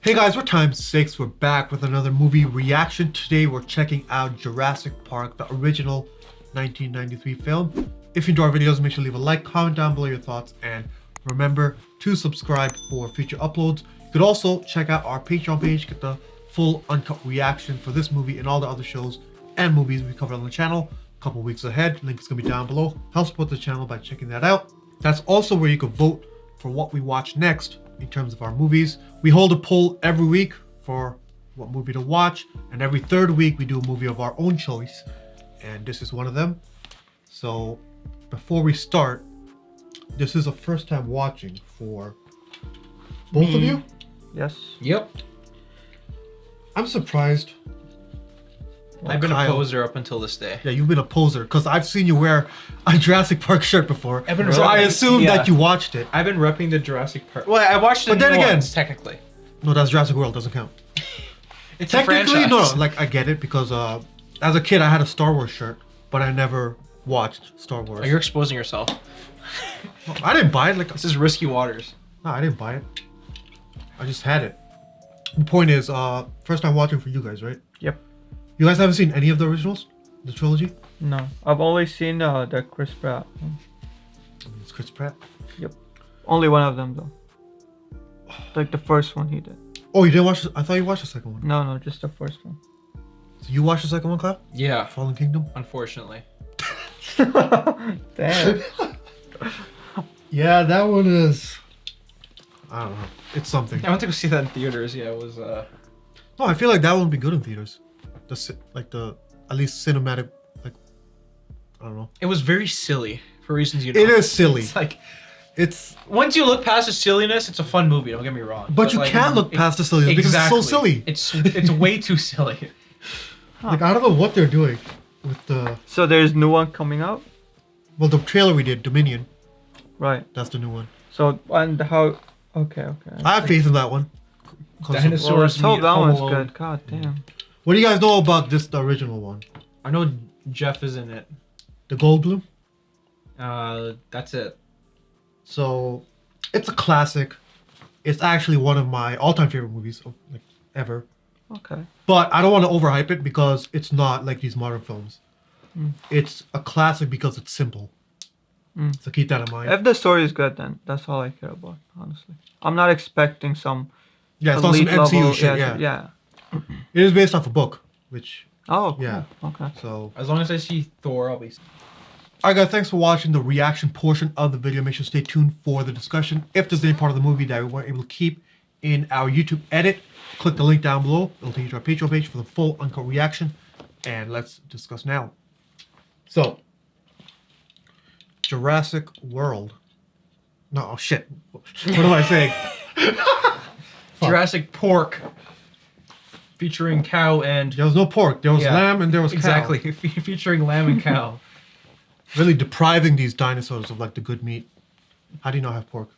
Hey guys, we're Time6. We're back with another movie reaction. Today we're checking out Jurassic Park, the original 1993 film. If you enjoy our videos, make sure to leave a like, comment down below your thoughts, and remember to subscribe for future uploads. You could also check out our Patreon page, get the full uncut reaction for this movie and all the other shows and movies we cover on the channel a couple weeks ahead. Link is going to be down below. Help support the channel by checking that out. That's also where you can vote for what we watch next in terms of our movies. We hold a poll every week for what movie to watch, and every third week we do a movie of our own choice, and this is one of them. So before we start, this is a first time watching for both of you. Yes. Yep. I'm surprised. I've been Kyle, a poser up until this day. Yeah, you've been a poser because I've seen you wear a Jurassic Park shirt before. I've been So I repping- assumed yeah. that you watched it. I've been repping the Jurassic Park. Well, I watched it But then again- once, technically. No, that's Jurassic World, doesn't count. It's a Technically, franchise. no, like I get it because as a kid I had a Star Wars shirt, but I never watched Star Wars. Oh, you're exposing yourself. I didn't buy it. Like, This is risky waters. no, I didn't buy it. I just had it. The point is, first time watching for you guys, right? Yep. You guys haven't seen any of the originals, the trilogy? No, I've only seen the Chris Pratt one. It's Chris Pratt. Only one of them though. Like the first one he did. Oh, you didn't watch? I thought you watched the second one. No, just the first one. So you watched the second one, Kyle? Yeah, Fallen Kingdom. unfortunately. Damn. Yeah, that one is. I don't know. It's something. I went to go see that in theaters. Yeah, it was. No, I feel like that one would be good in theaters. At least cinematic, like, I don't know. It was very silly for reasons you know. It is silly. It's like It's, once you look past the silliness, it's a fun movie. Don't get me wrong. but you like, can't look past the silliness because it's so silly. It's way too silly. Like, I don't know what they're doing with the. So there's new one coming out, Well, the trailer we did, Dominion. right? That's the new one. So and how? Okay. I have faith in that one. 'Cause of- Dinosaur- Well, let's Source hope meet that Home one's Alone. good. God damn. What do you guys know about the original one? I know Jeff is in it. The Goldblum. That's it. So, it's a classic. It's actually one of my all-time favorite movies, like, ever. Okay. But I don't want to overhype it because it's not like these modern films. It's a classic because it's simple. So keep that in mind. If the story is good, then that's all I care about. Honestly, I'm not expecting some Yeah, it's not some elite MCU level. shit. Yeah. It is based off a book, which Oh. Cool. Yeah. Okay. so. As long as I see Thor, I'll be. Alright guys, thanks for watching the reaction portion of the video. Make sure to stay tuned for the discussion. If there's any part of the movie that we weren't able to keep in our YouTube edit, click the link down below. It'll take you to our Patreon page for the full uncut reaction. And let's discuss now. So, Jurassic World. No, oh shit. What am I saying? Jurassic Pork, featuring cow and There was no pork. There was Yeah, lamb and there was cow. exactly featuring lamb and cow. Really depriving these dinosaurs of like the good meat. How do you not have pork?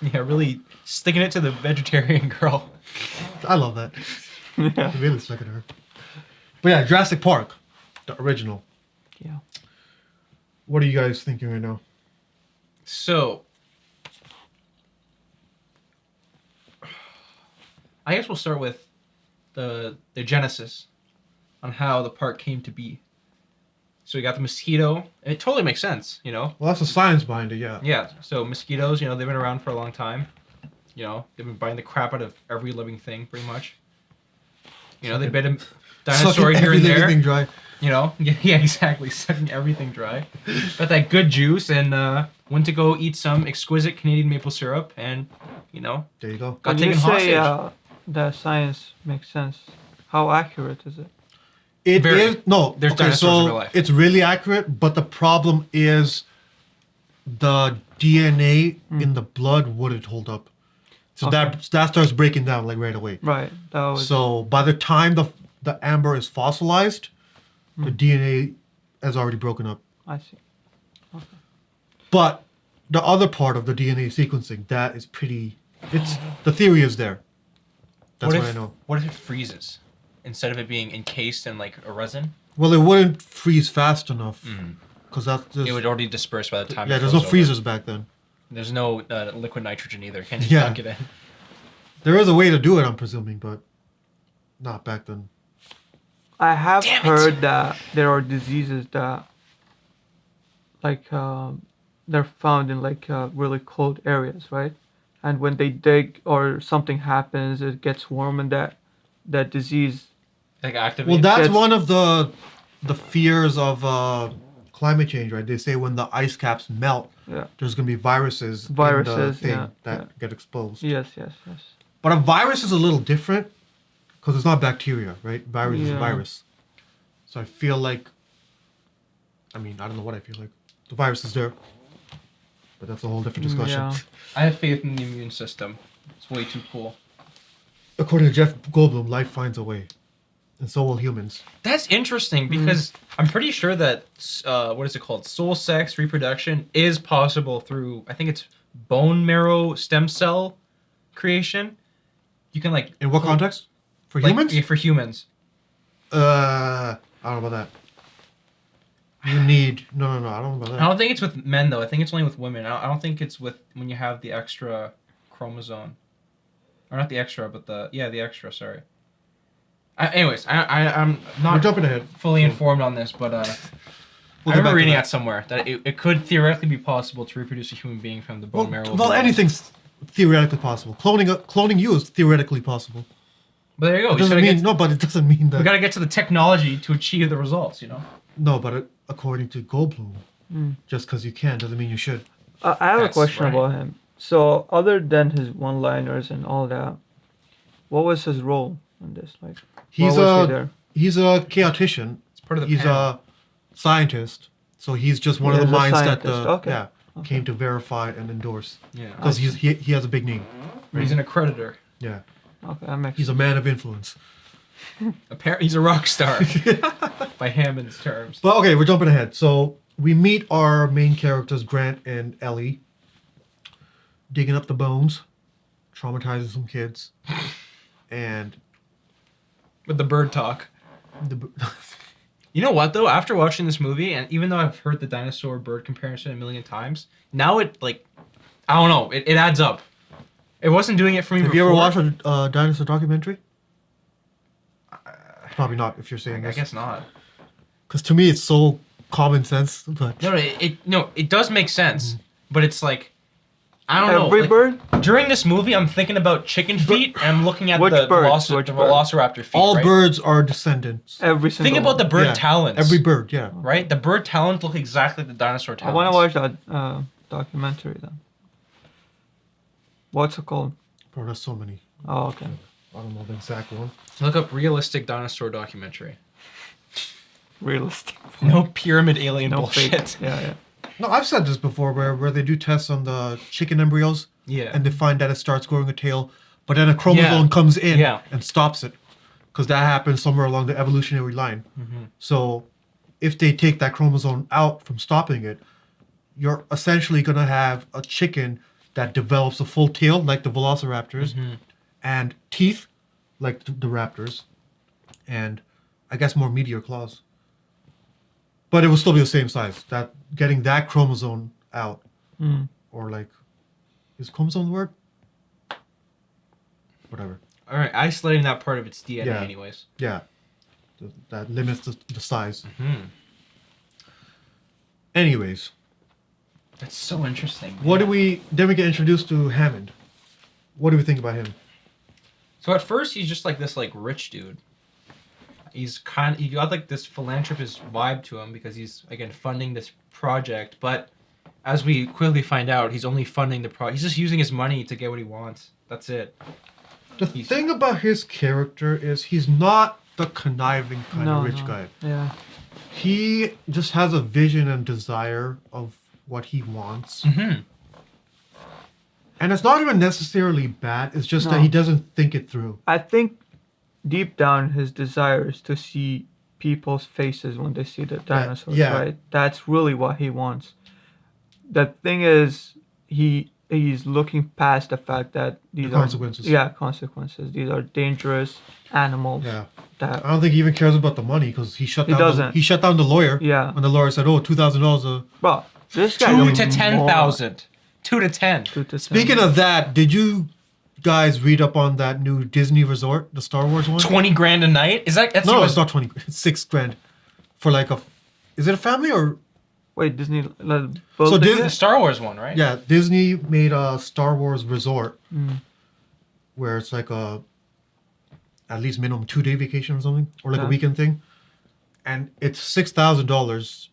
Yeah, really sticking it to the vegetarian girl. I love that. Yeah. Really stuck at her. But yeah, Jurassic Park, the original. Yeah. What are you guys thinking right now? So, I guess we'll start with the genesis on how the park came to be. So we got the mosquito, and it totally makes sense, you know. Well, that's the science behind it, yeah. Yeah. So mosquitoes, you know, they've been around for a long time. You know, they've been biting the crap out of every living thing, pretty much. You know, they bit a dinosaur Sucking here and there. everything dry. You know, yeah, exactly, sucking everything dry. Got that good juice, and went to go eat some exquisite Canadian maple syrup, and you know, There you go. got When you taken say hostage. the science makes sense, how accurate is it? It Very. is no. There's okay, dinosaurs in so real life. it's really accurate, but the problem is the DNA in the blood wouldn't hold up. So Okay. that starts breaking down like right away. Right. That was. So by the time the amber is fossilized, the DNA has already broken up. I see. But the other part of the DNA sequencing, that is pretty. It's the theory is there. That's what I know. What if it freezes instead of it being encased in like a resin? Well, it wouldn't freeze fast enough because that's just, It would already disperse by the time. yeah. it There's no froze over. freezers back then. There's no liquid nitrogen either. Can't just Yeah. dunk it in. There is a way to do it, I'm presuming, but not back then. I have Damn it. heard that there are diseases that, like, they're found in like really cold areas, right? And when they dig or something happens, it gets warm, and that disease. Like activate. Well, that's Yes. one of the fears of climate change, right? They say when the ice caps melt, Yeah. there's going to be viruses, Viruses, in the thing yeah, that yeah. get exposed. Yes. Yes. But a virus is a little different because it's not bacteria, right? Virus is a Yeah. virus. So I feel like, I mean, I don't know what I feel like. The virus is there, but that's a whole different discussion. Yeah. I have faith in the immune system. It's way too cool. According to Jeff Goldblum, life finds a way, and so will humans. That's interesting because I'm pretty sure that what is it called? Soul sex reproduction is possible through, I think it's bone marrow stem cell creation. You can like In what context? For like, humans? yeah, for humans. I don't know about that. You need no. I don't know about that. I don't think it's with men though. I think it's only with women. I don't think it's with when you have the extra chromosome, or not the extra, but the extra. Sorry. Anyways, I'm We're not jumping ahead. fully So, informed on this, but we'll I get back remember to reading that. that somewhere that it could theoretically be possible to reproduce a human being from the bone marrow. of Well, a- anything's theoretically possible. Cloning you is theoretically possible. But there you go. It doesn't mean no, but it doesn't mean that. We gotta get to the technology to achieve the results. You know. No, but according to Goldblum, Mm. just because you can doesn't mean you should. I have a That's question right. about him. So, other than his one-liners and all that, what was his role in this? Like, He's why was he a there? he's a chaotician. It's part of the. He's panel. a scientist. So he's just one of He's the a minds that scientist, okay. yeah came to verify and endorse Yeah. because he has a big name. He's an accreditor. Yeah, Okay, that makes he's a man of influence. He's a rock star, by Hammond's terms. But okay, we're jumping ahead. So we meet our main characters, Grant and Ellie, digging up the bones, traumatizing some kids, and With the bird talk. the, You know what though? After watching this movie, and even though I've heard the dinosaur bird comparison a million times, now it like, I don't know, it adds up. It wasn't doing it for me have before. you ever watched a dinosaur documentary? Probably not. If you're saying I this, guess not. because to me it's so common sense. But No, it does make sense, but it's like, I don't know. Every like, bird? During this movie, I'm thinking about chicken feet, and I'm looking at Which the, birds? Which the birds? velociraptor feet. all right? birds are descendants. Every single Think about the one. bird Yeah, talons. Every bird, yeah. right? The bird talons look exactly like the dinosaur I talons. want to watch that documentary then. What's it called? Bro, there's so many. Oh, okay. I don't know the exact one. Look up realistic dinosaur documentary. Realistic. No pyramid alien No bullshit. fake. Yeah. No, I've said this before, where they do tests on the chicken embryos, Yeah. and they find that it starts growing a tail, but then a chromosome Yeah. comes in Yeah. and stops it, because that happens somewhere along the evolutionary line. Mm-hmm. So, if they take that chromosome out from stopping it, you're essentially gonna have a chicken that develops a full tail like the velociraptors, Mm-hmm. and teeth like the raptors, and I guess more meteor claws. But it will still be the same size. That getting that chromosome out, Mm. or like, is chromosome the word? Whatever. All right, isolating that part of its DNA, Yeah. anyways. Yeah, that limits the size. Hmm. Anyways, That's so interesting. what do we? Then we get introduced to Hammond. What do we think about him? So at first he's just like this like rich dude. He got like this philanthropist vibe to him because he's again funding this project, but as we quickly find out, he's only funding the project. He's just using his money to get what he wants. That's it. The thing about his character is he's not the conniving kind of rich guy. Yeah. He just has a vision and desire of what he wants. Mm-hmm. And it's not even necessarily bad, it's just that No. he doesn't think it through. I think deep down his desire is to see people's faces when they see the dinosaurs, yeah. right? That's really what he wants. The thing is, he's looking past the fact that these The are consequences. consequences. These are dangerous animals. Yeah. That I don't think he even cares about the money because he shut He down doesn't. he shut down the lawyer Yeah. when the lawyer said, "Oh, $2,000 a..." Bro, this guy 2 is to more- 10,000. 2 to 10. 2 to 10. Speaking of that, did you guys read up on that new Disney resort, the Star Wars one? 20 grand a night? Is that that's No, US it's not 20. It's 6 grand for like a. Is it a family or? Wait, Disney building the it? Star Wars one, right? Yeah, Disney made a Star Wars resort Mm. where it's like a at least minimum 2-day vacation or something, or like a Okay. weekend thing, and it's $6,000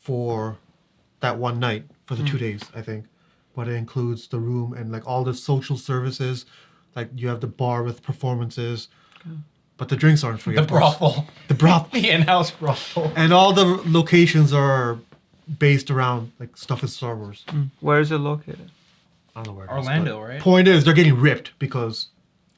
for that one night for the 2 days, I think, but it includes the room and like all the social services, like you have the bar with performances, but the drinks aren't free. The of course. brothel. The brothel, The in-house brothel. and all the locations are based around like stuff in Star Wars. Where is it located? I don't know where it is, Orlando, but right? Point is, they're getting ripped because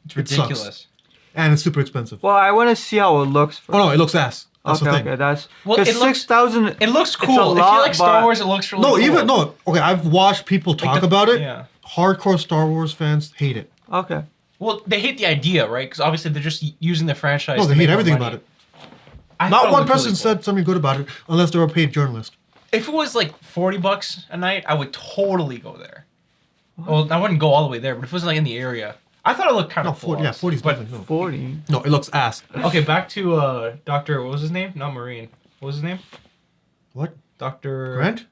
It's it sucks. ridiculous. and it's super expensive. Well, I want to see how it looks first. Oh no, it looks ass. That's okay, the thing. okay, that's Well, because it looks- 6,000. It looks It's a cool. If you lot, like Star but- Wars, it looks really No, cool. even no. Okay, I've watched people talk about it. Yeah. Hardcore Star Wars fans hate it. Okay. Well, they hate the idea, right? Because obviously they're just using the franchise. No, to they make hate more everything money. about it. I thought Not it one looked really person cool. said something good about it, unless they're a paid journalist. If it was like $40 a night, I would totally go there. Well, I wouldn't go all the way there, but if it was like in the area, I thought it looked kind No, of cool. 40, yeah, 40 is but nothing. No. 40. No, it looks ass. okay, back to Doctor. What was his name? Not Marine. What was his name? What? Doctor Grant?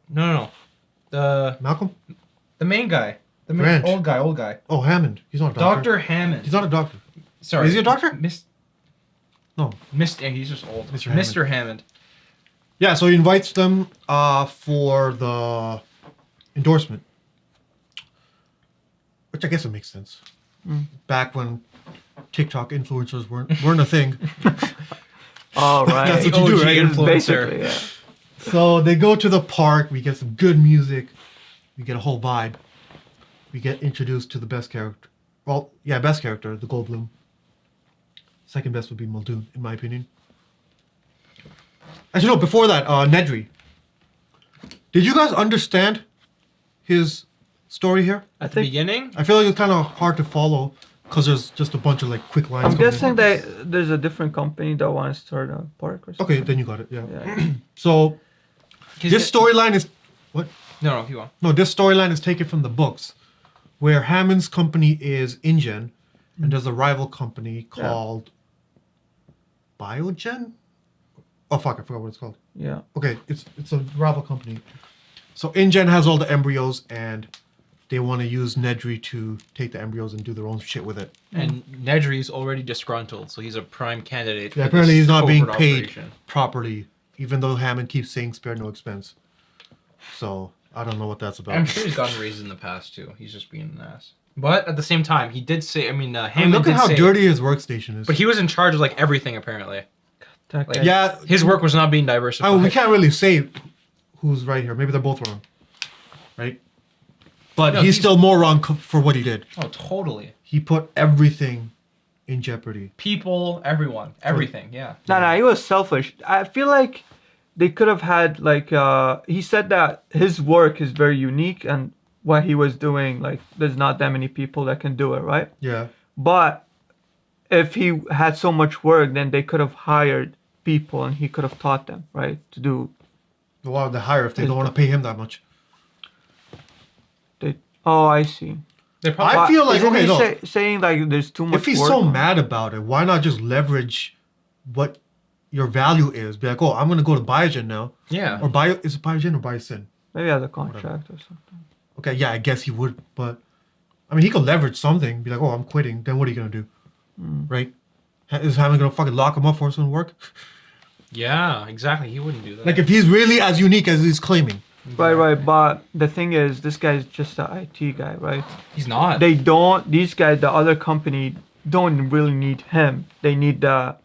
No. The Malcolm? main guy. The main Grant. old guy. Oh, Hammond. He's not a doctor. Doctor Hammond. He's not a doctor. Sorry. Is he a doctor? No. Mr. He's just old. Mr. Hammond. Mr. Hammond. Yeah, so he invites them for the endorsement. Which I guess it makes sense. Back when TikTok influencers weren't a thing. All right. That's The what you do, OG right? influencer. Basically, yeah. So they go to the park, we get some good music, we get a whole vibe. We get introduced to the best character. Well, yeah, best character, the Goldblum. Second best would be Muldoon, in my opinion. Actually, no, before that, Nedry. Did you guys understand his story here? I At the think beginning, I feel like it's kind of hard to follow because there's just a bunch of like quick lines. I'm coming in. guessing that there's a different company that wants to start a park or something. Okay, then you got it. Yeah. Yeah. So this storyline is what? No, if you want. No, this storyline is taken from the books, where Hammond's company is InGen, and there's a rival company called Biogen. Oh fuck, I forgot what it's called. Yeah. Okay, it's a rival company. So InGen has all the embryos, and they want to use Nedry to take the embryos and do their own shit with it. And Nedry's already disgruntled, so he's a prime candidate. Yeah, for apparently this he's not being covert paid operation. properly, even though Hammond keeps saying spare no expense. So I don't know what that's about. I'm sure he's gotten raises in the past too. He's just being an ass. But at the same time, he did say. I mean, I mean, Hammond look at did how say, dirty his workstation is. But he was in charge of like everything apparently. That Like, guy- yeah, His work was not being diversified. I mean, we can't really say who's right here. Maybe they're both wrong, right? But No, he's he's- still more wrong for what he did. Oh, totally. He put everything in jeopardy. People, everyone, everything. Yeah. No, he was selfish. I feel like they could have had like he said that his work is very unique and what he was doing, like there's not that many people that can do it, right? Yeah. But if he had so much work, then they could have hired people and he could have taught them, right? To do Why would they hire if they don't want to pay him that much? they oh I see. They probably. I feel like, Isn't okay, he no. saying like there's too much If he's work so on- mad about it, why not just leverage what your value is? Be like, oh, I'm going to go to Biogen now. Yeah. Or is it Biogen or Biosyn? maybe as a contract or something. Okay, yeah, I guess he would, but I mean, he could leverage something. Be like, oh, I'm quitting. Then what are you gonna do, right? Is Hammond gonna fucking lock him up for some work? Yeah, exactly. He wouldn't do that. Like, if he's really as unique as he's claiming, Right. But the thing is, this guy's just an IT guy, right? He's not. These guys, the other company, don't really need him. They need the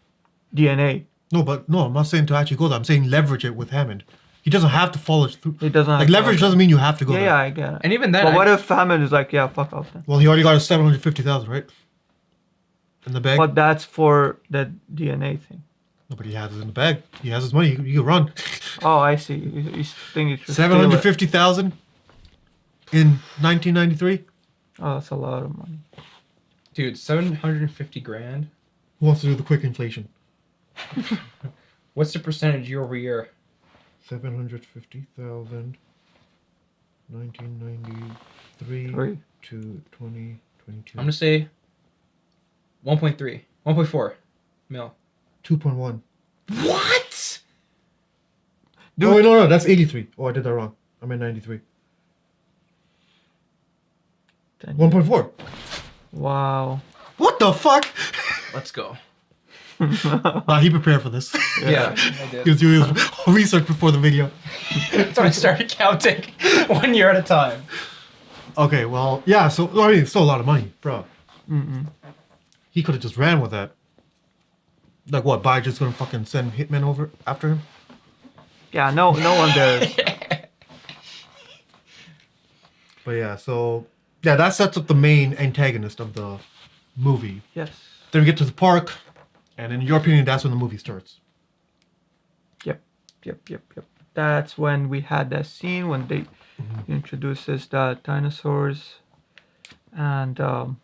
DNA. no, I'm not saying to actually go there. I'm saying leverage it with Hammond. He doesn't have to follow through. He doesn't have Like, to- leverage doesn't mean you have to go Yeah, there. yeah, I get it. And even then, But what if Hammond is like, yeah, fuck off then? Well, he already got his 750,000, right? In the bag. But that's for the DNA thing. No, but he has it in the bag. He has his money. He can run. Oh, I see. You think you should steal it. 750,000 in 1993. Oh, that's a lot of money. dude, 750 grand. Who wants to do the quick inflation? What's the percentage year over year? 750,000, 1993 Three. to 2023. 22. I'm gonna say 1.3, 1.4 mil. 2.1. What? Dude. Oh, wait, no, that's 83. Oh, I did that wrong. I meant 93. 1.4. Wow. What the fuck? Let's go. Nah, he prepared for this. Yeah, I He did. was doing his research before the video. That's when I started counting 1 year at a time. Okay, well, yeah, so, I mean, it's still a lot of money, bro. Mm-mm. He could have just ran with that. Like, what, Biden's gonna fucking send hitmen over after him? Yeah, no one there. But yeah, so, yeah, that sets up the main antagonist of the movie. Yes. Then we get to the park, and in your opinion, that's when the movie starts. Yep. That's when we had that scene when they introduces the dinosaurs, and oh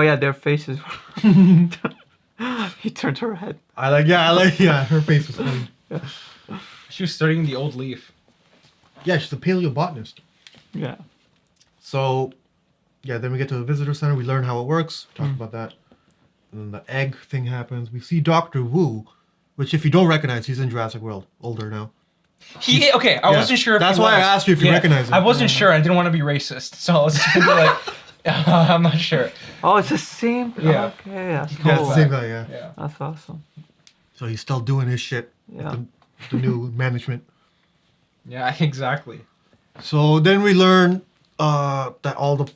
yeah, their faces. He turned her head. Yeah, her face was funny. She was studying the old leaf. Yeah, she's a paleobotanist. Yeah. So, yeah, then we get to the visitor center. We learn how it works. Talk about that. And then the egg thing happens. We see Dr. Wu, which if you don't recognize, he's in Jurassic World. Older now. I wasn't sure if That's he why I was. asked you if you recognize him. I wasn't sure. I didn't want to be racist, so I was just gonna be like, I'm not sure. Oh, it's the same. Yeah. Okay, that's Yeah, it's cool. the same guy, yeah. Yeah. That's awesome. So he's still doing his shit Yeah. with the new management. Yeah, exactly. So then we learn that all the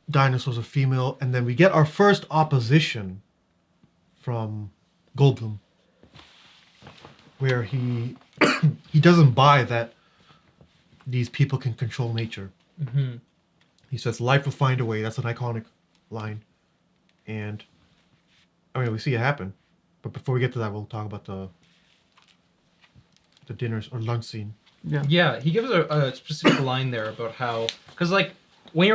dinosaurs are female, and then we get our first opposition from Goldblum, where he he doesn't buy that these people can control nature. Mm-hmm. He says, "Life will find a way." That's an iconic line, and I mean we see it happen. But before we get to that, we'll talk about the dinners or lunch scene. Yeah. Yeah, he gives a specific line there about how, because like when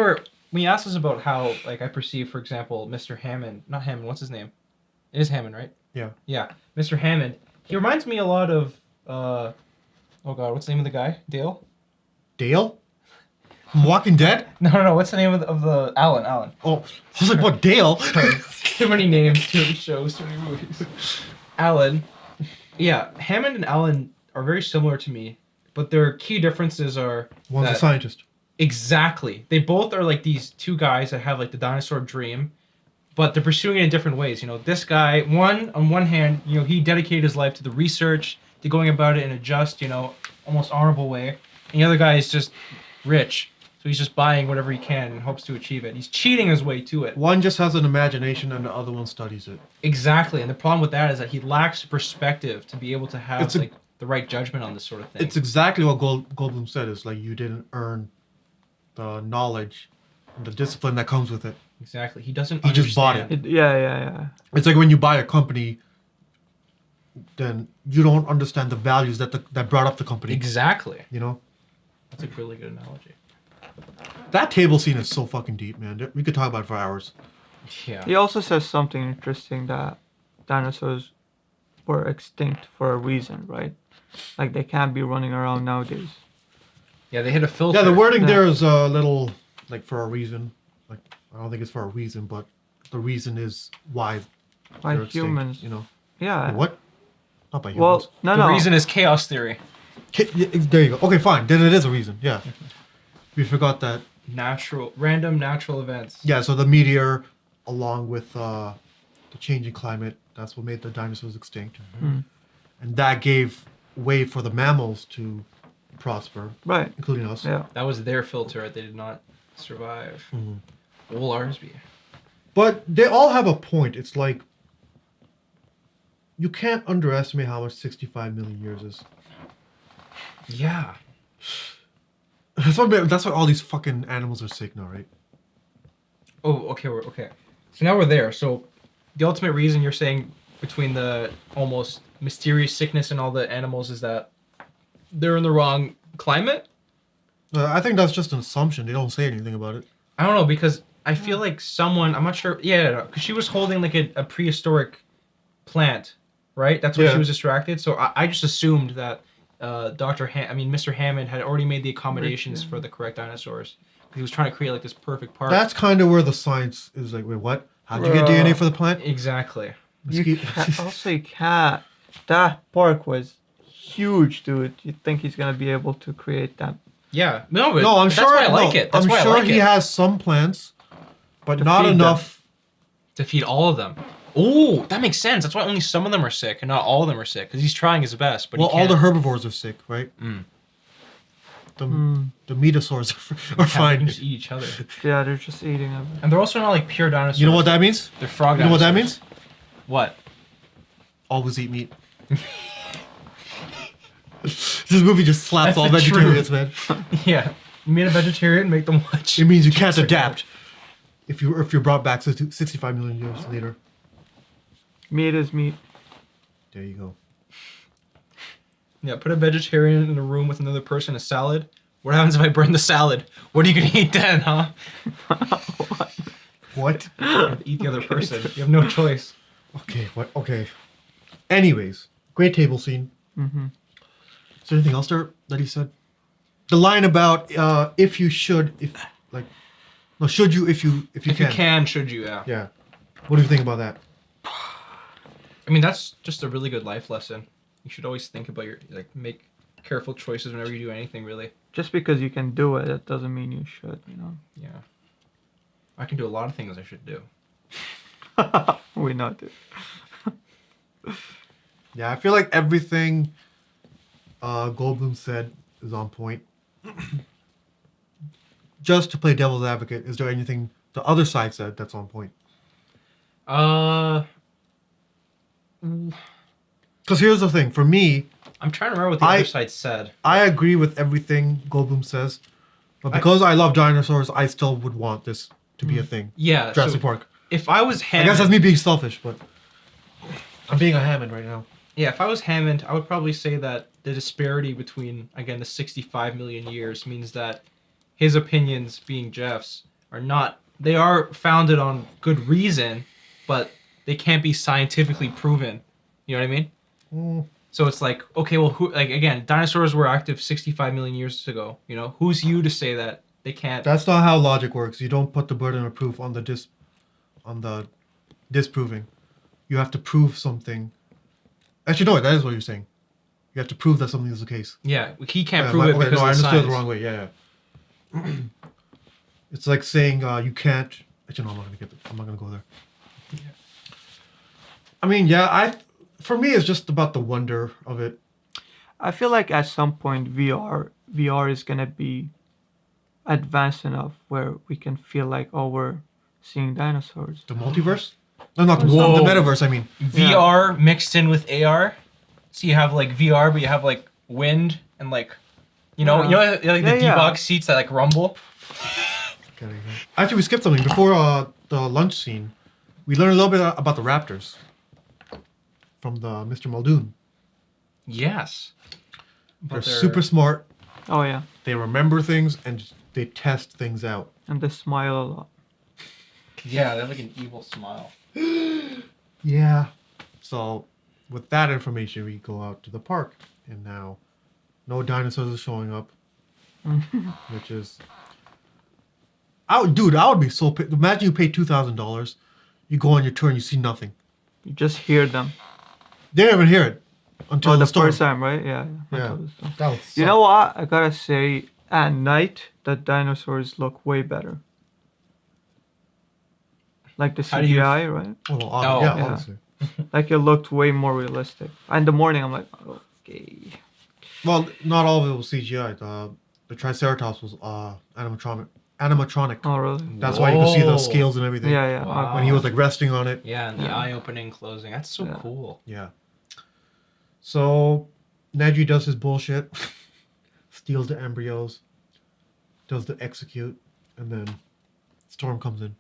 you asked us about how like I perceive, for example, Mr. Hammond, not Hammond, what's his name? It is Hammond, right? Yeah. Yeah, Mr. Hammond. He reminds me a lot of oh god, what's the name of the guy? Dale? Dale? From Walking Dead? No. What's the name of the Alan? Alan. Oh, I was like, what, Dale? Too many names, too many shows, too many movies. Alan. Yeah, Hammond and Alan are very similar to me, but their key differences are One's a that- scientist. Exactly. They both are like these two guys that have like the dinosaur dream, but they're pursuing it in different ways. You know, this guy, on one hand, you know, he dedicated his life to the research, to going about it in a just, you know, almost honorable way. And the other guy is just rich. So he's just buying whatever he can and hopes to achieve it. He's cheating his way to it. One just has an imagination and the other one studies it. Exactly. And the problem with that is that he lacks perspective to be able to have It's a- like the right judgment on this sort of thing. It's exactly what Goldblum said. Is like you didn't earn the knowledge, and the discipline that comes with it. Exactly. He doesn't He just bought understand. Yeah. It's like when you buy a company, then you don't understand the values that brought up the company. Exactly. You know, That's a really good analogy. that table scene is so fucking deep, man. We could talk about it for hours. Yeah. He also says something interesting that dinosaurs were extinct for a reason, right? Like they can't be running around nowadays. Yeah, they hit a filter. Yeah, the wording Yeah. there is a little like for a reason. Like I don't think it's for a reason, but the reason is why Why they're extinct, humans? you know. Yeah. What? Not by humans. Well, no. The reason is chaos theory. Yeah, there you go. Okay, fine. Then it is a reason. Yeah. We forgot that. Random natural events. Yeah, so the meteor, along with the changing climate, that's what made the dinosaurs extinct. Mm. And that gave way for the mammals to prosper, Right. including us. Yeah. That was their filter. They did not survive. Mhm. Will ours be? But they all have a point. It's like, you can't underestimate how much 65 million years is. Yeah. That's why all these fucking animals are sick now, right? Oh, okay. Okay. So now we're there. So the ultimate reason you're saying between the almost mysterious sickness in all the animals is that they're in the wrong climate? I think that's just an assumption. They don't say anything about it. I don't know, because I feel like someone, I'm not sure. Yeah, because she was holding like a prehistoric plant, right? That's why Yeah. she was distracted. So I just assumed that Mr. Hammond had already made the accommodations for the correct dinosaurs. He was trying to create like this perfect park. That's kind of where the science is like, wait, what? How'd you get DNA for the plant? Exactly. You can't, also you can't. That park was huge, dude. You think he's gonna be able to create that? Yeah. No, but No, I'm that's sure. why I like it. That's I'm why I sure like he it. has some plants, but To not feed them. enough. To feed all of them. Oh, that makes sense. That's why only some of them are sick and not all of them are sick. Because he's trying his best, but Well, he all can't. the herbivores are sick, right? Mm. The metasaurs are They fine. can just eat each other. Yeah, they're just eating them. And they're also not like pure dinosaurs. You know what that means? They're frog You know what that dinosaurs. means? What? Always eat meat. This movie just slaps That's all the vegetarians, man. Yeah. You made a vegetarian, make them watch. It means you can't Jurassic adapt. If you're brought back 65 million years later. Meat is meat. There you go. Yeah, put a vegetarian in a room with another person, a salad. What happens if I burn the salad? What are you gonna eat then, huh? What? You have to eat the other person. You have no choice. Okay, what? Okay. Anyways, great table scene. Mm-hmm. Is there anything else there that he said? The line about if you should, if like, no, should you if you If you can, should you? Yeah. Yeah. What do you think about that? I mean, that's just a really good life lesson. You should always think about make careful choices whenever you do anything, really. Just because you can do it, that doesn't mean you should. You know. Yeah. I can do a lot of things I should do. We know, dude. Yeah, I feel like everything Goldblum said is on point. Just to play devil's advocate, is there anything the other side said that's on point? Because here's the thing, for me, I'm trying to remember what the other side said. I agree with everything Goldblum says, but because I love dinosaurs, I still would want this to be a thing. Yeah. Jurassic so Park. If I was I Hammond, guess that's me being selfish, but I'm being a Hammond right now. yeah, if I was Hammond, I would probably say that the disparity between, again, the 65 million years means that his opinions, being Jeff's, they are founded on good reason, but they can't be scientifically proven. You know what I mean? Mm. So it's like, okay, well, again, dinosaurs were active 65 million years ago. You know, who's you to say that they can't? That's not how logic works. You don't put the burden of proof on the disproving. You have to prove something. Actually, no, that is what you're saying. You have to prove that something is the case. Yeah, he can't prove it because no, I of the understood science. it the wrong way. Yeah. It's like saying you can't. Actually, no, I'm not gonna go there. Yeah. I mean, yeah, for me, it's just about the wonder of it. I feel like at some point VR is gonna be advanced enough where we can feel like, oh, we're seeing dinosaurs. The multiverse? No, not the Whoa. metaverse. I mean, VR mixed in with AR. So you have like VR, but you have like wind and like, you know like the D-box seats that like rumble. actually, we skipped something before the lunch scene. We learned a little bit about the raptors from the Mr. Muldoon. Yes. They're super smart. Oh yeah, They remember things and they test things out. and they smile a lot. Yeah, they have like an evil smile. Yeah. So, with that information, we go out to the park, and now no dinosaurs are showing up, which is. I would be so pissed. Imagine you pay $2,000, you go on your tour and you see nothing. You just hear them. They didn't even hear it until Oh, the storm. first time, right? Yeah. Yeah. Until the storm. That would suck. You know what? I gotta say, at night, the dinosaurs look way better. Like the How do you- CGI, right? Well, Oh, yeah, yeah. obviously. Like it looked way more realistic. In the morning, I'm like, okay. Well, not all of it was CGI. The Triceratops was animatronic. Oh, really? That's why you could see the Whoa. scales and everything. Yeah, yeah. Wow. When he was like resting on it. Yeah, and the Yeah. eye opening, closing. That's so Yeah. cool. Yeah. So, Nedry does his bullshit, steals the embryos, does the execute, and then Storm comes in.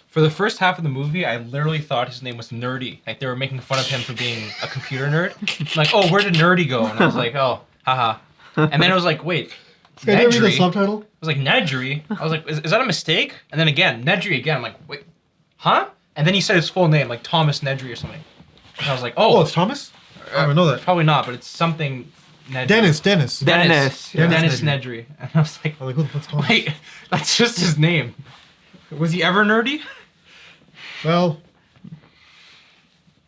For the first half of the movie, I literally thought his name was Nerdy. Like they were making fun of him for being a computer nerd. Like, oh, where did Nerdy go? And I was like, oh, haha. And then I was like, wait, Can you read the Nedry? I subtitle? was like, Nedry? I was like, is that a mistake? And then again, Nedry again. I'm like, wait, huh? And then he said his full name, like Thomas Nedry or something. And I was like, Oh, oh, it's Thomas? I don't know that. Probably not, but it's something Nedry. Dennis. Dennis. Dennis Dennis Nedry. And I was like, I'm like, who the fuck's Thomas? wait, that's just his name. Was he ever nerdy? Well,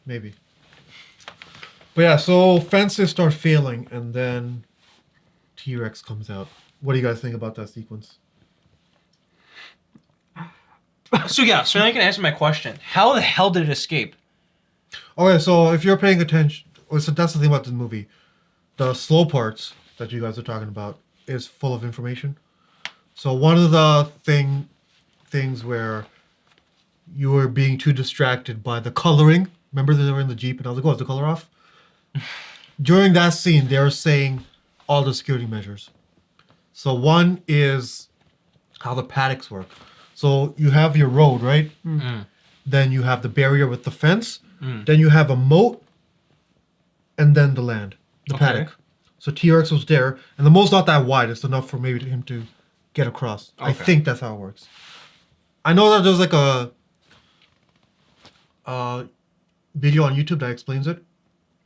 maybe. But yeah, so fences start failing, and then T-Rex comes out. What do you guys think about that sequence? So now you can answer my question. How the hell did it escape? Okay, so if you're paying attention, so that's the thing about this movie. The slow parts that you guys are talking about is full of information. So one of the things where you were being too distracted by the coloring. Remember they were in the Jeep and I was like, oh, is the color off? During that scene, they were saying all the security measures. So one is how the paddocks work. So you have your road, right? Mm. Then you have the barrier with the fence. Mm. Then you have a moat. And then the land, the Okay. paddock. So T-Rex was there. And the moat's not that wide. It's enough for maybe him to get across. I Okay. think that's how it works. I know that there's like a video on YouTube that explains it.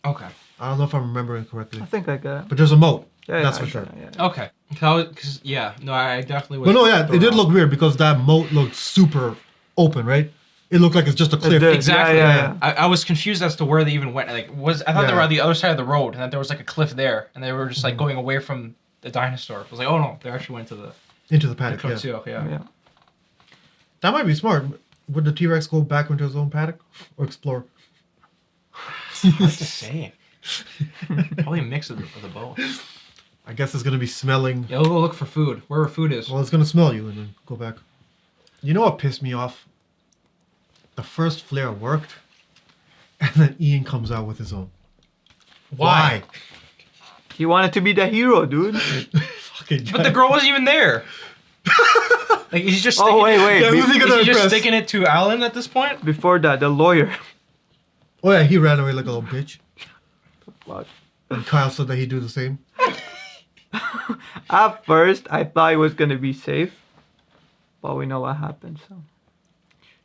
Okay. I don't know if I'm remembering correctly. I think I got it. But there's a moat. Yeah, That's I for got sure. it, yeah. Okay. I definitely was. But no, yeah, it did thrown look off. weird because that moat looked super open, right? It looked like it's just a cliff. did. Exactly. Yeah. I was confused as to where they even went. I thought they Yeah. were on the other side of the road, and that there was like a cliff there, and they were just like going away from the dinosaur. I was like, oh no, they actually went to the Into the paddock, cliff yeah. too. Yeah. Yeah. That might be smart. Would the T-Rex go back into his own paddock or explore? Hard to say. Probably a mix of the both. I guess it's gonna be smelling. Yeah, we'll go look for food. Wherever food is. Well, it's gonna smell you and then go back. You know what pissed me off? The first flare worked, and then Ian comes out with his own. Why? He wanted to be the hero, dude. Fucking But the girl wasn't even there. Like he's just. Oh, wait. Yeah, who's he Is gonna he just impress? sticking it to Alan at this point? Before that, the lawyer. Oh yeah, he ran away like a little bitch. Fuck. And Kyle said that he'd do the same. At first, I thought it was gonna be safe, but we know what happened. So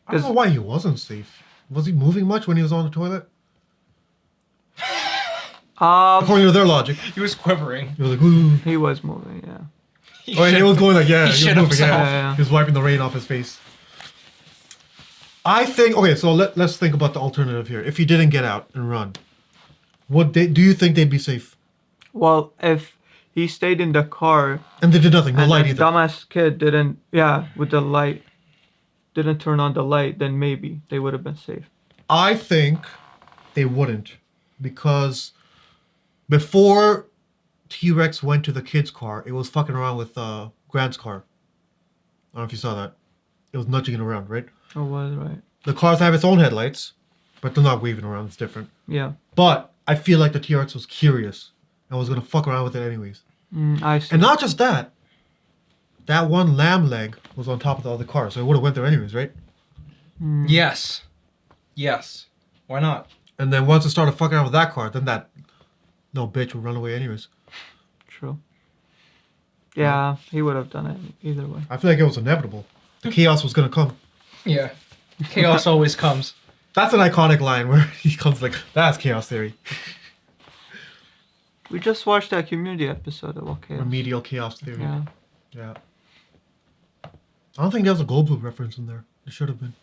I don't know why he wasn't safe. Was he moving much when he was on the toilet? According to their logic, He was quivering. he was like, ooh. he was moving. Yeah. Oh, and he was going like, yeah, he he shit was moving, himself. yeah. He was wiping the rain off his face. I think, okay, so let's think about the alternative here. If he didn't get out and run, do you think they'd be safe? Well, if he stayed in the car And they did nothing, no and light the either. dumbass kid didn't, with the light, didn't turn on the light, then maybe they would have been safe. I think they wouldn't, because before T-Rex went to the kid's car, it was fucking around with Grant's car. I don't know if you saw that. It was nudging it around, right? Oh, was right. The cars have its own headlights, but they're not waving around. It's different. Yeah. But I feel like the T-Rex was curious and was gonna fuck around with it anyways. I see. And not just that. That one lamb leg was on top of the other car, so it would have went there anyways, right? Yes. Yes. Why not? And then once it started fucking around with that car, then that no bitch would run away anyways. True. Yeah, he would have done it either way. I feel like it was inevitable. The chaos was gonna come. Yeah. Chaos always comes. That's an iconic line where he comes like, that's chaos theory. We just watched that Community episode of Okay. Remedial chaos theory. Yeah. Yeah. I don't think there was a Goldblum reference in there. There should have been.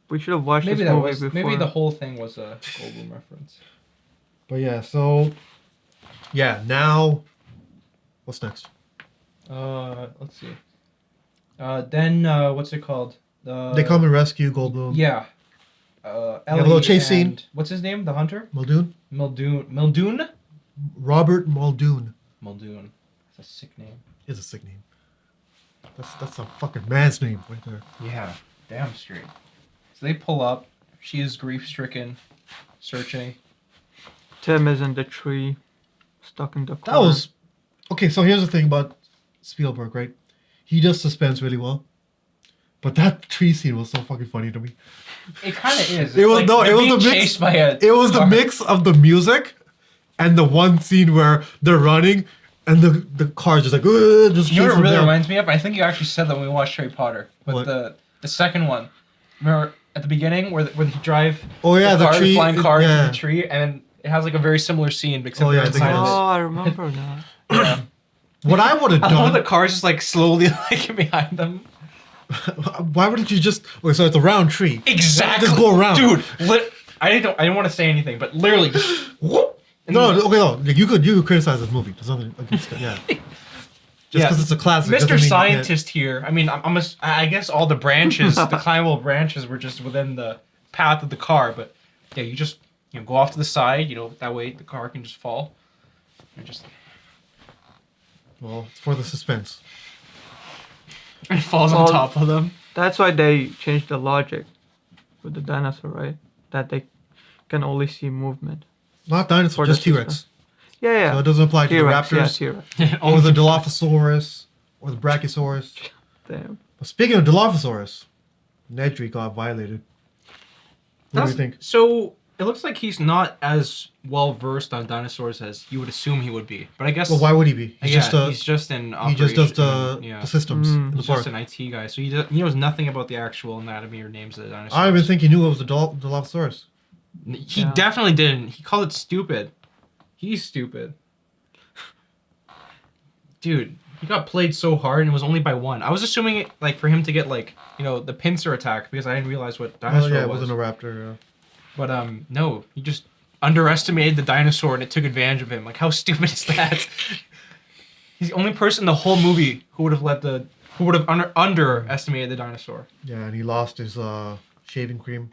We should have watched Maybe this that movie was. before. Maybe the whole thing was a Goldblum reference. But yeah, so yeah, now what's next? Let's see. Then what's it called? They come and rescue Goldblum. Yeah. have a little chase scene. and- What's his name? The hunter? Muldoon? Muldoon? Robert Muldoon Muldoon. That's a sick name. is a sick name. That's a fucking man's name right there. Yeah. Damn straight. So they pull up. She is grief stricken, searching. Tim is in the tree, stuck in the car. That was okay. So here's the thing about Spielberg, right? He does suspense really well, but that tree scene was so fucking funny to me. It kind of is. It was Like, no, they're it was being the mix. chased by a It was the car. mix of the music and the one scene where they're running and the car's just like just You know what chasing it them really down. reminds me of? I think you actually said that when we watched Harry Potter. But What? the second one. Remember at the beginning where they drive Oh yeah, the the tree. flying car yeah. into the tree, and It has like a very similar scene, except Oh, yeah, they're I think inside it of is. Oh, it. I remember now. Yeah. What I would have I love the done. cars just like slowly like behind them. Why wouldn't you just? Okay, so it's a round tree. Exactly. Just go around, dude. I didn't want to say anything, but literally just whoop. And No, okay, no. Like, you could criticize this movie. There's nothing against it. Yeah. Just because it's a classic. doesn't Mr. mean you Scientist here. I mean, I guess all the branches, the climbable branches, were just within the path of the car. But yeah, you just go off to the side. That way the car can just fall. And just can't. Well, it's for the suspense. it falls on Well, top of them. That's why they changed the logic with the dinosaur, right? That they can only see movement. Not dinosaur, For the just T-Rex. suspense. Yeah, yeah. So it doesn't apply to the T-Rex, yeah, raptors, T-Rex. or the Dilophosaurus, or the Brachiosaurus. Damn. But speaking of Dilophosaurus, Nedry got violated. What do you think? So it looks like he's not as well versed on dinosaurs as you would assume he would be. But I guess Well, why would he be? He's just a, he's just an he just does operation- the systems in the He's park. just an IT guy, so he knows nothing about the actual anatomy or names of the dinosaurs. I don't even think he knew it was the Dilophosaurus. He Yeah. definitely didn't. He called it stupid. He's stupid. Dude, he got played so hard and it was only by one. I was assuming it like for him to get like, the pincer attack because I didn't realize what Oh dinosaur yeah, it was. wasn't a raptor. Yeah. But no, he just underestimated the dinosaur and it took advantage of him. Like how stupid is that? He's the only person in the whole movie who would have underestimated the dinosaur. Yeah, and he lost his shaving cream.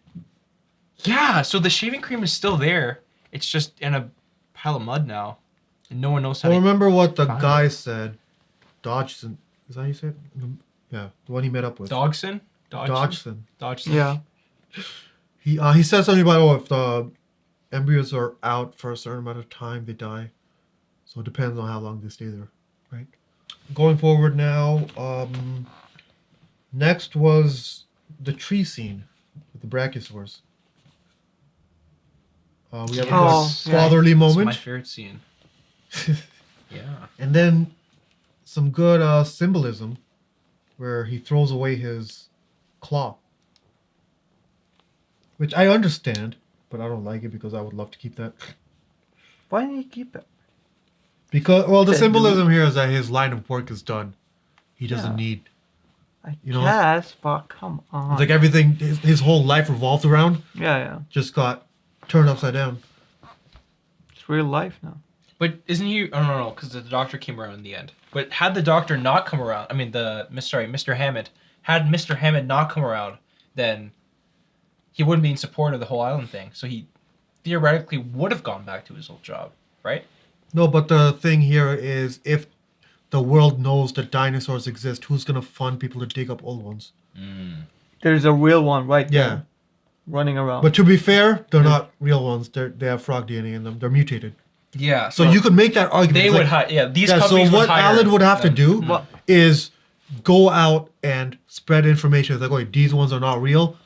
Yeah, so the shaving cream is still there. It's just in a pile of mud now. And no one knows how Well, to remember what the find guy it. said? Dodgson. Is that how you said? Yeah, the one he met up with. Dodgson? Dodgson. Dodgson. Yeah. He said something about if the embryos are out for a certain amount of time, they die. So it depends on how long they stay there, right? Going forward now, next was the tree scene with the brachiosaurs. We have a Oh, good yeah. fatherly It's my moment, favorite scene. Yeah. and then some good symbolism, where he throws away his claw, which I understand, but I don't like it because I would love to keep that. Why didn't he keep it? Because the Then symbolism here is that his line of work is done. He doesn't Yeah. need. I You know? guess, but come on. It's like everything his whole life revolved around yeah. just got turned upside down. It's real life now. But isn't he? Oh no, because the doctor came around in the end. But had the doctor not come around, I mean Mr. Hammond. Had Mr. Hammond not come around, then he wouldn't be in support of the whole island thing. So he theoretically would have gone back to his old job, right? No, but the thing here is if the world knows that dinosaurs exist, who's gonna fund people to dig up old ones? There's a real one right Yeah. there, running around. But to be fair, they're not real ones. They have frog DNA in them. They're mutated. Yeah. So you could make that argument. They It's would like, hire. Yeah, these yeah, so companies what would hire Alan would have to them. do What- is go out and spread information. It's like, okay, these ones are not real.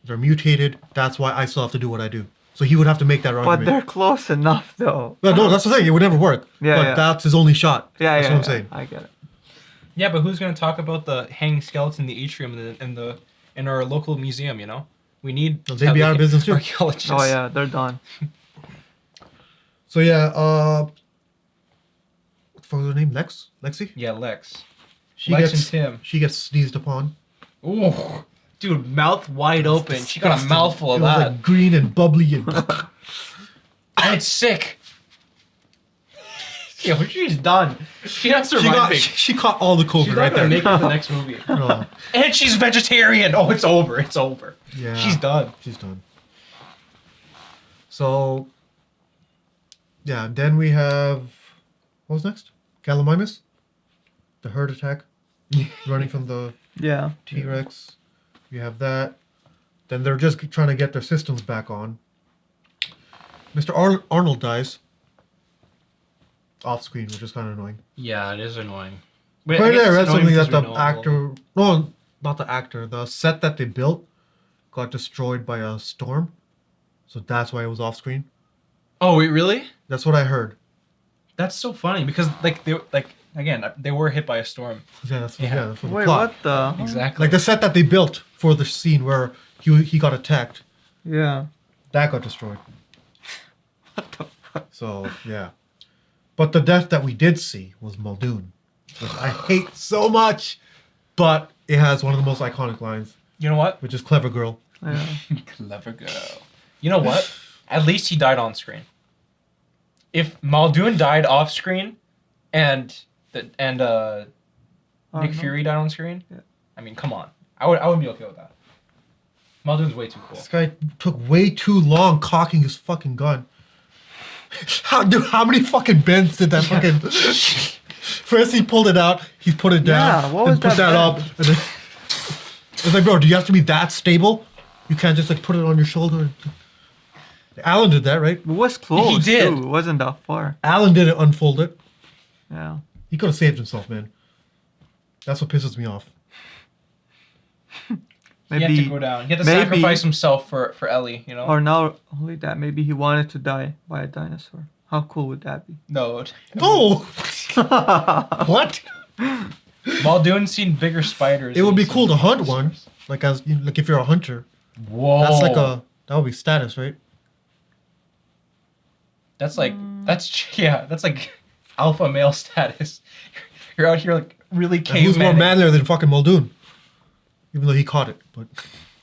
They're mutated. That's why I still have to do what I do. So he would have to make that But argument. they're close enough, though. But no, that's the thing. It would never work. Yeah, but yeah. that's his only shot. Yeah, That's yeah, what I'm yeah, saying. I get it. Yeah, but who's gonna talk about the hanging skeleton in the atrium in our local museum? We need. They'd be out of business, too. Archaeologists. Oh yeah, they're done. So yeah, what was her name? Lexi? Yeah, Lex. She Lex gets and Tim. She gets sneezed upon. Ooh, dude, mouth wide open. She got a Disgusting. mouthful of it was that. like green and bubbly and And it's sick. Yo, she's done. She's not surviving. she caught all the COVID She's right not gonna there. make it to the next movie. No. And she's vegetarian. Oh, it's over. It's over. Yeah. She's done. She's done. So yeah, then we have what was next? Gallimimus? The herd attack. Running from the Yeah. T-Rex. You have that. Then they're just trying to get their systems back on. Mr. Arnold dies. Off screen, which is kind of annoying. Yeah, it is annoying. Right there, that's something that the actor... No, not the actor. The set that they built got destroyed by a storm. So that's why it was off screen. Oh, wait, really? That's what I heard. That's so funny because they were hit by a storm. Yeah, that's what, Yeah. yeah, that's what the Wait, plot. what the? Exactly. Like the set that they built for the scene where he got attacked, Yeah. that got destroyed. So yeah, but the death that we did see was Muldoon, which I hate so much, but it has one of the most iconic lines, You know what? which is "Clever girl." Yeah. Clever girl. You know what? At least he died on screen. If Muldoon died off screen, and Nick Fury died on screen, Yeah. I mean, come on. I would be okay with that. Muldoon's way too cool. This guy took way too long cocking his fucking gun. How many fucking bends did that fucking? First he pulled it out, he put it down, Yeah, what was then put that that up, bend? and then it's like, bro, do you have to be that stable? You can't just like put it on your shoulder. Alan did that, right? It was close. He did. Too. It wasn't that far. Alan didn't unfold it. Yeah. He could have saved himself, man. That's what pisses me off. He had to go down. He had to sacrifice himself for Ellie, you know? Or not only that, maybe he wanted to die by a dinosaur. How cool would that be? No. No! What? Muldoon's seen bigger spiders. It would be than cool to some hunt dinosaurs. one. Like like if you're a hunter. Whoa. That's like that would be status, right? That's like that's like alpha male status. You're out here like really And who's more caveman. manlier than fucking Muldoon? Even though he caught it, but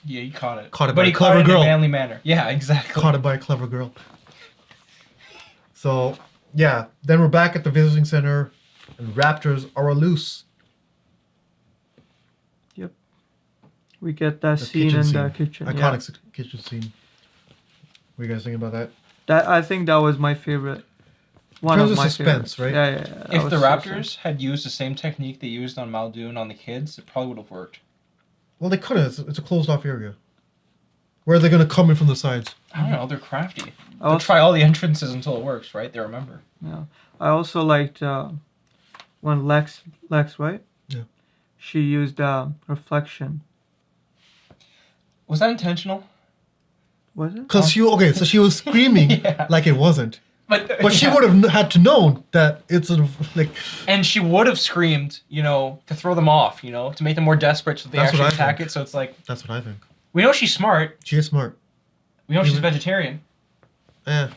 Yeah, he caught it. Caught it but by he a caught clever it in girl. a manly manner. Yeah, exactly. caught it by a clever girl. So yeah, then we're back at the visiting center, and raptors are loose. Yep. We get that The scene kitchen in scene. the kitchen. Yeah. Iconic kitchen scene. What are you guys thinking about that? That I think that was my favorite. One terms of of my suspense, favorites. right? Yeah, yeah. That If was the so Raptors had used the same technique they used on Muldoon on the kids, it probably would have worked. Well, they could have. It's a closed off area. Where are they going to come in from the sides? I don't know. They're crafty. I They'll also- try all the entrances until it works, right? They remember. Yeah. I also liked when Lex, right? Yeah. She used reflection. Was that intentional? Was it? Because so she was screaming Yeah. like it wasn't. But she yeah. would have had to known that it's sort of like. And she would have screamed, to throw them off, to make them more desperate so they That's what actually I attack think. it. So it's like, That's what I think. we know she's smart. She is smart. We know she's Even- vegetarian. Eh.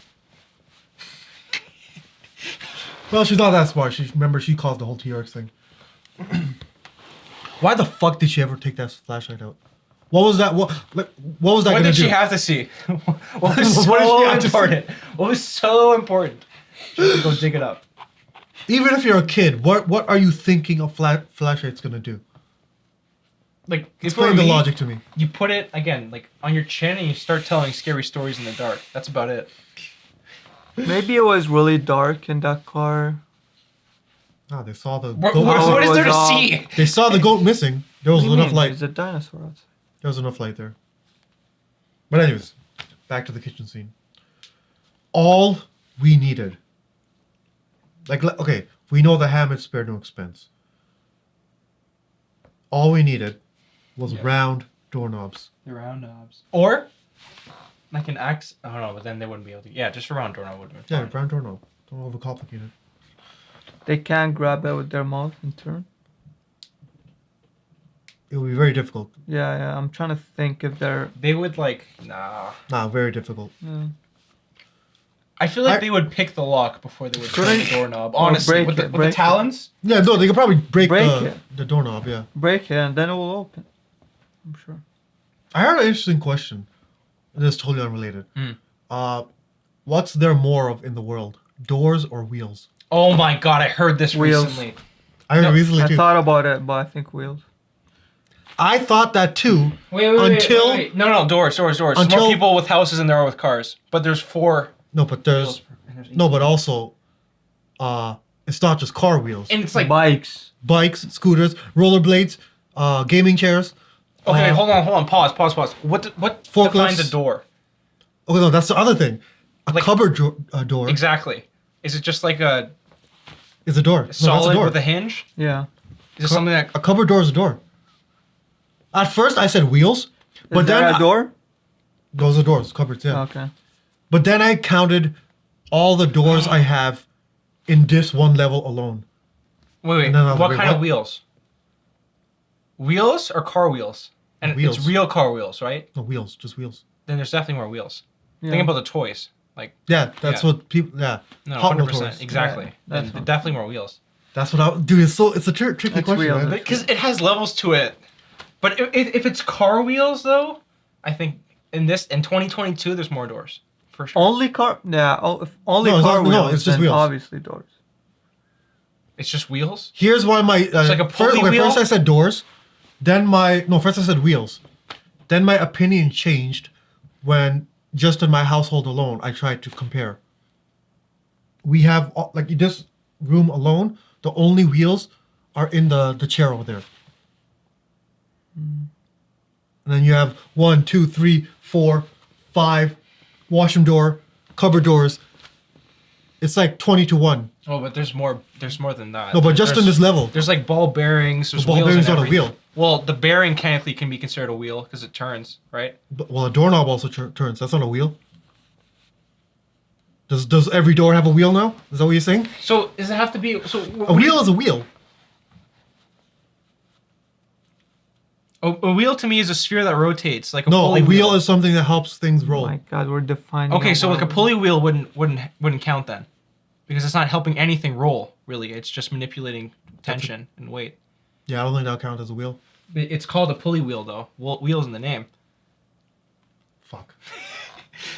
Well, she's not that smart. She caused the whole T-Rex thing. Why the fuck did she ever take that flashlight out? What was that? What was that What gonna did do? she have to see? What was What did she so have to see? important? What was so important? She had to go dig it up. Even if you're a kid, what are you thinking a flashlight's gonna do? Like, if Explain for the me, logic to me. You put it, again, like, on your chin and you start telling scary stories in the dark. That's about it. Maybe it was really dark in that car. Ah, they saw the What, goat. what is there to was, see? They saw the goat missing. There was What do you enough mean? light. There's a dinosaur outside. There was enough light there. But anyways, back to the kitchen scene. All we needed. Okay, we know the Hammett spared no expense. All we needed was Yeah. round doorknobs. The round knobs. Or, like an axe. I don't know, but then they wouldn't be able to. Yeah, just a round doorknob would have been Yeah, fine. round doorknob. Don't overcomplicate it. They can't grab it with their mouth and turn. It would be very difficult. Yeah, yeah. I'm trying to think if they're. They would, like, nah. Nah, very difficult. Yeah. I feel like I- they would pick the lock before they would turn Couldn't- the doorknob. or Honestly, break with the, it, with the break it. talons. Yeah, no, they could probably break Break the, it. the doorknob, yeah. Break it and then it will open. I'm sure. I heard an interesting question. This is totally unrelated. Hmm. What's there more of in the world? Doors or wheels? Oh my god, I heard this Wheels. recently. I heard No, recently I too. thought about it, but I think wheels. I thought that too. Wait, Until- No, doors. There's Until- more people with houses than there are with cars. But there's 4 No, but there's wheels. And there's 8. no, but also, it's not just car wheels. And it's like, Bikes. Bikes, scooters, rollerblades, gaming chairs. okay, uh, hold on, pause. What Forklifts. defines a door? Oh no, that's the other thing. A Like- cupboard door Exactly. Is it just like a is a door. No, that's a solid door. with a hinge? Yeah. Is it something that? A cupboard door is a door. At first, I said wheels, but Is then there a door? those are doors, cupboards. Yeah. Okay. But then I counted all the doors I have in this one level alone. Wait. And then I was What like, kind what? of wheels? Wheels or car wheels? And Wheels. it's real car wheels, right? No wheels, just wheels. Then there's definitely more wheels. Yeah. Think about the toys. Like Yeah, that's Yeah. what people. Yeah, no, Hot Wheel 100%. tours. Exactly. Yeah, that's and what- definitely more wheels. That's what I. Dude, it's a tricky That's question, real. man. Because it has levels to it. But if it's car wheels though, I think in 2022 there's more doors for sure. Only car. Yeah. If only No, it's car not- no, wheels. it's just then wheels. obviously doors. It's just wheels. Here's why my. like a pulley wheel? First I said doors, then first I said wheels, then my opinion changed when just in my household alone I tried to compare. We have like in this room alone, the only wheels are in the chair over there. And then you have 1, 2, 3, 4, 5 washroom door, cupboard doors. It's like 20 to 1. Oh, but there's more. There's more than that. No, but just in There's- this level. There's like ball bearings. There's The ball wheels bearing's and not a everything. wheel. Well, the bearing technically can be considered a wheel because it turns, right? Well, a doorknob also turns. That's not a wheel. Does every door have a wheel now? Is that what you're saying? So does it have to be? So A wheel is a wheel. A wheel to me is a sphere that rotates, like a No, pulley a wheel is something that helps things Oh roll. my God, we're defining. Okay, so like a word. pulley wheel wouldn't count then, because it's not helping anything roll really. It's just manipulating tension and weight. Yeah, I don't think that'll count as a wheel. It's called a pulley wheel though. Wheels in the name. Fuck.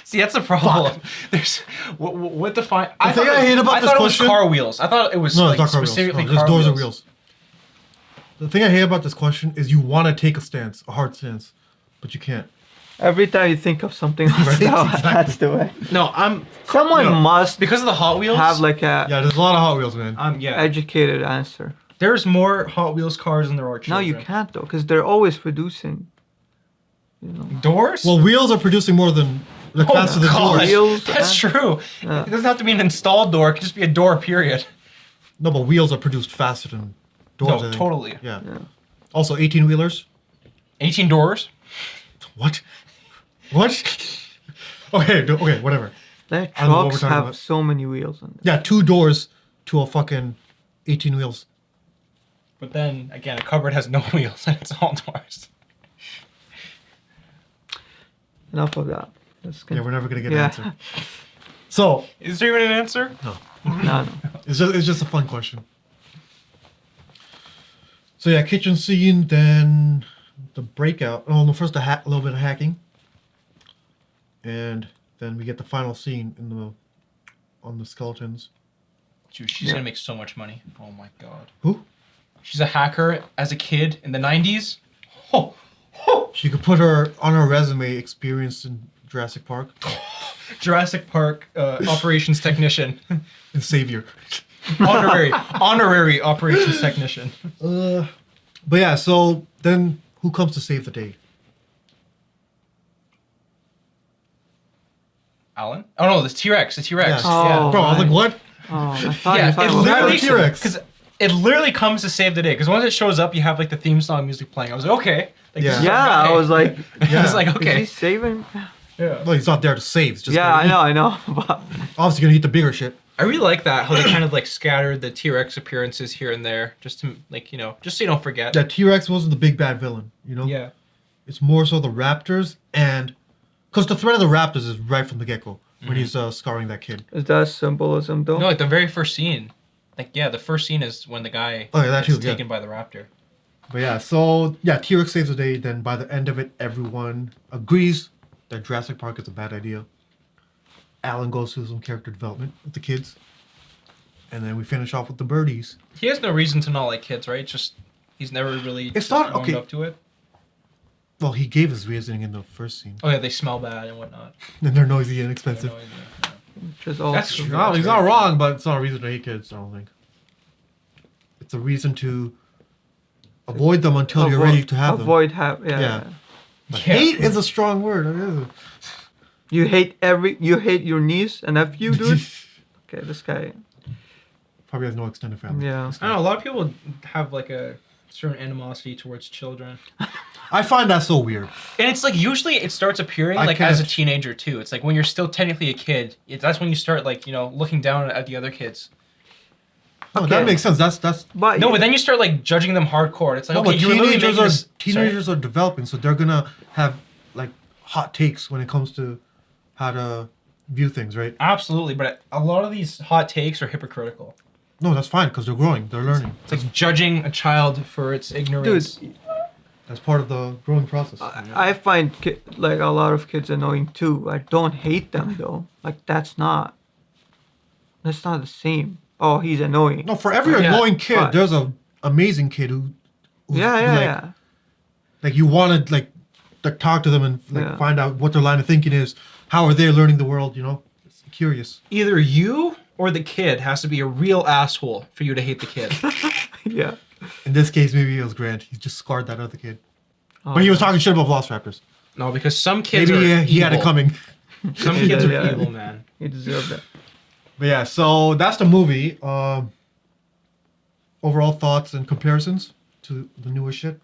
See, that's the problem. There's what define. The thing I hate about this thought question- it was car wheels. I thought it was No, like it's not car wheels. specifically No, just car doors wheels. and wheels. The thing I hate about this question is you want to take a stance, a hard stance, but you can't. Every time you think of something else, Right, that's exactly. the way. No, I'm Someone no, must because of the Hot Wheels. have like a Yeah, there's a lot of Hot Wheels, man. yeah. educated answer. There's more Hot Wheels cars than there are No, children. you can't though, because they're always producing. You know. Doors? Well, wheels are producing more than like faster than God. doors. Wheels That's and- true. Yeah. It doesn't have to be an installed door. It could just be a door. Period. No, but wheels are produced faster than doors. I No, think. totally. Yeah. Yeah. Also, 18 wheelers. 18 doors. What? What? Okay, whatever. Their I don't know what we're trucks talking have about. so many wheels on them. Yeah, 2 doors to a fucking 18 wheels. But then again, a cupboard has no wheels and it's all doors. Enough of that. Let's Yeah, we're never gonna get an Yeah. answer. So Is there even an answer? No. it's just a fun question. So yeah, kitchen scene, then the breakout. Oh no, first a little bit of hacking, and then we get the final scene on the skeletons. Dude, she's Yeah. gonna make so much money. Oh my god. Who? She's a hacker as a kid in the 90s. Oh, She could put her on her resume experience in Jurassic Park Jurassic Park operations technician, and Savior. honorary operations technician. But yeah, so then who comes to save the day? Alan? Oh no, the T-Rex. The T-Rex. Yeah. Oh. Bro, I was like, right. what? Oh, I thought Yeah, you thought it it was literally Action. T-Rex. because it literally comes to save the day. Because once it shows up, you have like the theme song music playing. I was like, okay. Like, this is Yeah, our guy. I was like, Yeah. I was like, is okay. he saving? Yeah. Well, he's not there to save. It's just Yeah, I know. But Obviously, gonna eat the bigger shit. I really like that how they kind of like scattered the T-Rex appearances here and there, just to like just so you don't forget. That T-Rex wasn't the big bad villain, you know? Yeah. It's more so the raptors and... Because the threat of the raptors is right from the get-go when he's scarring that kid. is that symbolism though? No, like the very first scene. Like yeah, the first scene is when the guy Oh, yeah, that gets too, yeah. taken by the raptor. But yeah, so... Yeah, T-Rex saves the day. Then by the end of it, everyone agrees that Jurassic Park is a bad idea. Alan goes through some character development with the kids. And then we finish off with the birdies. He has no reason to not like kids, right? Just he's never really It's just not- warmed okay. up to it. Well, he gave his reasoning in the first scene. Oh yeah, they smell bad and whatnot. And they're noisy and They're expensive. noisy, yeah. Which is also That's true. No, he's not wrong, but it's not a reason to hate kids, I don't think. It's a reason to avoid them until you're ready to have them. Avoid have yeah. Yeah. But Yeah. hate is a strong word. It is. You hate your niece and nephew, dude. Okay, this guy. Probably has no extended family. Yeah. I don't know. A lot of people have like a certain animosity towards children, I find that so weird. and it's like usually it starts appearing I like as a can't- teenager too. It's like when you're still technically a kid. That's when you start like looking down at the other kids. No, Okay. that makes sense. That's But No, but then you start like judging them hardcore. It's like no, okay, but you were literally making this. Sorry. teenagers are developing, so they're gonna have like hot takes when it comes to how to view things, right? Absolutely, but a lot of these hot takes are hypocritical. No, that's fine because they're growing, they're learning. It's like judging a child for its ignorance. Dude, That's part of the growing process. I find like a lot of kids annoying too. I don't hate them though. Like that's not the same. Oh, he's annoying. No, for every Yeah, annoying kid, but- there's a amazing kid who's Yeah. like you want to like talk to them and like Yeah. find out what their line of thinking is. How are they learning the world? You know, it's curious. Either you or the kid has to be a real asshole for you to hate the kid. Yeah. In this case, maybe it was Grant. He just scarred that other kid, Oh, but he was talking shit about Velociraptors. No, because some kids Maybe are he had it evil. coming. Some He kids does, are yeah. evil, man. He deserved that. But yeah, so that's the movie. Overall thoughts and comparisons to the newest shit.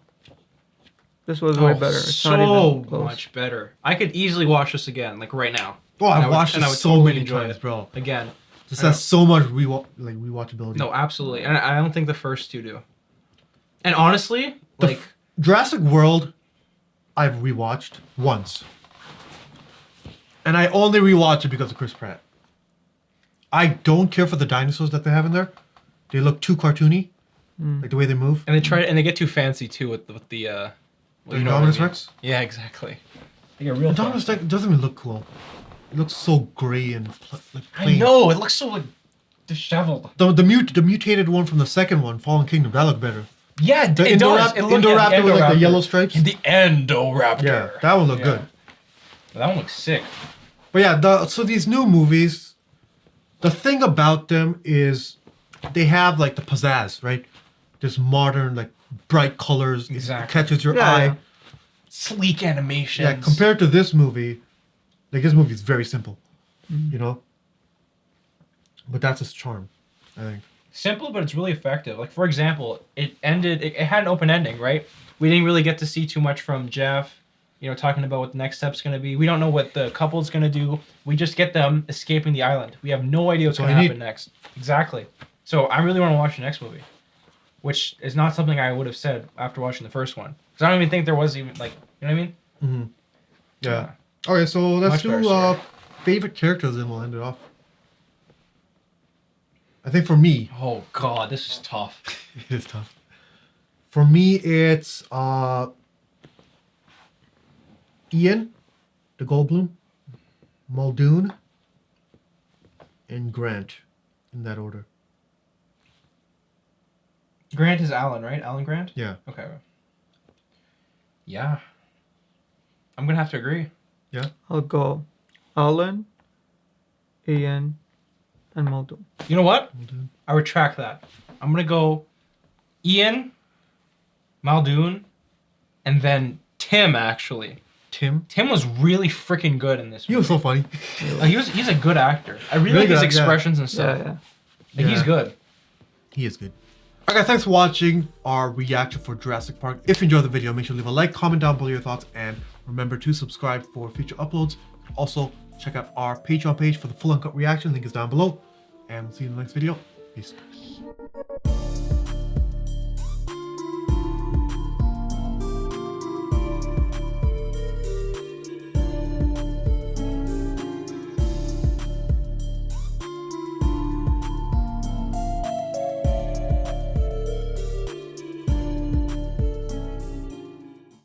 This was way Oh, better. It's so not even close. much better. I could easily watch this again, like right now. Oh, And I I've would- watched and it I would so totally many enjoy times, it. bro. Again. This I know. has so much rewatchability. No, absolutely. And I don't think the first two do. And honestly, The like, Jurassic World, I've rewatched once, and I only rewatched it because of Chris Pratt. I don't care for the dinosaurs that they have in there. They look too cartoony, like the way they move. and they get too fancy too with the The well, you know what I Indominus mean. Rex. Yeah, exactly. They get real Indominus fancy. Rex doesn't even look cool. It looks so gray and like I plain. know, it looks so like disheveled. The mutated one from the second one, Fallen Kingdom, that looked better. Yeah, The it does. Indoraptor, It looked- Indoraptor with like the Indoraptor. yellow stripes. The Endoraptor. Yeah, that one looked Yeah. good. That one looks sick. But yeah, so these new movies, the thing about them is they have like the pizzazz, right? This modern, like bright colors, it Exactly. catches your Yeah, eye. yeah. Sleek animations. Yeah, compared to this movie, like this movie is very simple, you know. But that's its charm, I think. Simple, but it's really effective. Like, for example, it had an open ending, right? We didn't really get to see too much from Jeff, talking about what the next step's going to be. We don't know what the couple's going to do. We just get them escaping the island. We have no idea what's That's going all to you happen next. Exactly. So I really want to watch the next movie, which is not something I would have said after watching the first one. Because I don't even think there was even, like, you know what I mean? Mm-hmm. Yeah. Okay, so let's Much better do story. favorite characters, and we'll end it off. I think for me, Oh, God, this is tough. it is tough. For me, it's Ian, the Goldblum, Muldoon, and Grant, in that order. Grant is Alan, right? Alan Grant? Yeah. Okay. Yeah. I'm going to have to agree. I'll go Alan, Ian, and Muldoon. You know what? Muldoon. I retract that. I'm gonna go Ian, Muldoon, and then Tim. Actually, Tim. Tim was really freaking good in this. He was so funny. He's a good actor. I really Really like his good, yeah. expressions and Yeah, stuff. yeah. Like, he's Yeah. good. He is good. Okay, thanks for watching our reaction for Jurassic Park. If you enjoyed the video, make sure to leave a like, comment down below your thoughts, and remember to subscribe for future uploads. Also, check out our Patreon page for the full uncut reaction. Link is down below. And we'll see you in the next video. Peace.